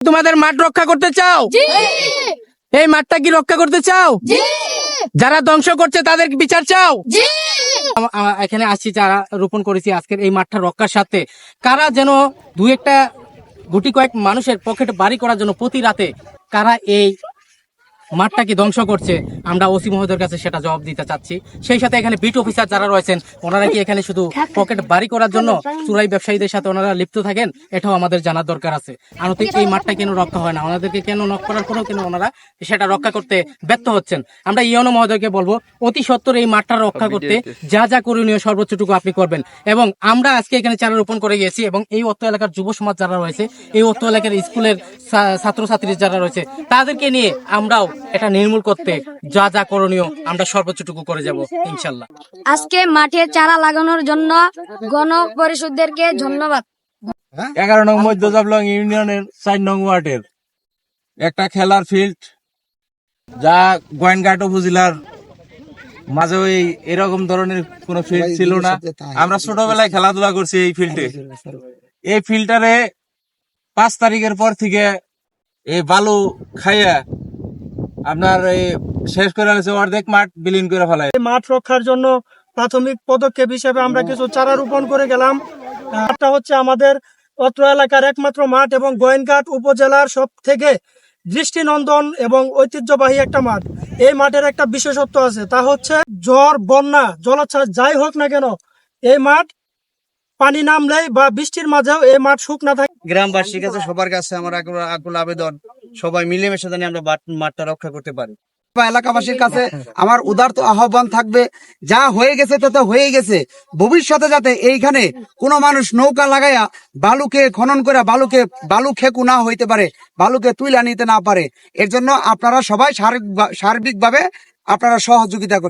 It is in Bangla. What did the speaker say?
তোমাদের মাঠ রক্ষা করতে চাও? এই মাঠটা কি রক্ষা করতে চাও? যারা ধ্বংস করছে তাদের বিচার চাও? এখানে আসছি, যারা রোপণ করেছি আজকের এই মাঠটা রক্ষার সাথে, কারা যেন দু একটা গুটি কয়েক মানুষের পকেটে বাড়ি করার জন্য প্রতি রাতে কারা এই মাঠটাকে ধ্বংস করছে, আমরা ওসি মহোদয়ের কাছে সেটা জবাব দিতে চাচ্ছি। সেই সাথে এখানে বিট অফিসার যারা রয়েছেন, ওনারা কি এখানে শুধু পকেট বাড়ি করার জন্য চুরাই ব্যবসায়ীদের সাথে ওনারা লিপ্ত থাকেন, এটাও আমাদের জানার দরকার আছে। আনতে এই মাঠটা কেন রক্ষা হয় না, ওনাদেরকে কেন নক করার পরেও কেন ওনারা সেটা রক্ষা করতে ব্যর্থ হচ্ছেন। আমরা ইউনো মহোদয়কে বলবো অতি সত্বর এই মাঠটা রক্ষা করতে যা যা করণীয় সর্বোচ্চটুকু আপনি করবেন। এবং আমরা আজকে এখানে চারা রোপণ করে গিয়েছি, এবং এই অত্র এলাকার যুব সমাজ যারা রয়েছে, এই অত্র এলাকার স্কুলের ছাত্রছাত্রী যারা রয়েছে, তাদেরকে নিয়ে আমরাও এটা নির্মূল করতে যা যা করণীয় আমরা সর্বোচ্চটুকু করে যাব ইনশাল্লাহ। আজকে মাঠে চারা লাগানোর জন্য গণ পরিষদদেরকে ধন্যবাদ। 11 নং মধ্য জাফলং ইউনিয়নের 4 নং ওয়ার্ডের একটা খেলার ফিল্ড, যা গোয়েনঘাট উপজেলার মাঝে এরকম ধরনের কোন ফিল্ড ছিল না। আমরা ছোটবেলায় খেলাধুলা করছি এই ফিল্ডে। এই ফিল্ডটারে 5 তারিখের পর থেকে এই বালু খাইয়া আপনার এই শেষ করে আছে, অর্ধেক মাঠ বিলীন করে ফেলায়। মাঠ রক্ষার জন্য প্রাথমিক পদক্ষেপ হিসেবে আমরা কিছু চারা রোপণ করে গেলাম। মাঠটা হচ্ছে আমাদের অত্র এলাকার একমাত্র মাঠ এবং গোয়েনঘাট উপজেলার সব থেকে দৃষ্টিনন্দন এবং ঐতিহ্যবাহী একটা মাঠ। এই মাঠের একটা বিশেষত্ব আছে, তা হচ্ছে ঝড়, বন্যা, জলোচ্ছ্বাস যাই হোক না কেন, এই মাঠ পানি নামলেই বা বৃষ্টির মাঝেও এই মাঠ শুকনা থাকে। গ্রামবাসীর কাছে, সবার কাছে আমার আকুল আবেদন, সবাই মিলেমিশে জানি আমরা মাঠটা রক্ষা করতে পারি। এলাকাবাসীর কাছে আমার উদারত আহ্বান থাকবে, যা হয়ে গেছে তা তো হয়ে গেছে, ভবিষ্যতে যাতে এইখানে কোনো মানুষ নৌকা লাগাইয়া বালুকে খনন করে বালু খেকু না হইতে পারে, বালুকে তুইলা নিতে না পারে। এর জন্য আপনারা সবাই সার্বিকভাবে আপনারা সহযোগিতা করেন।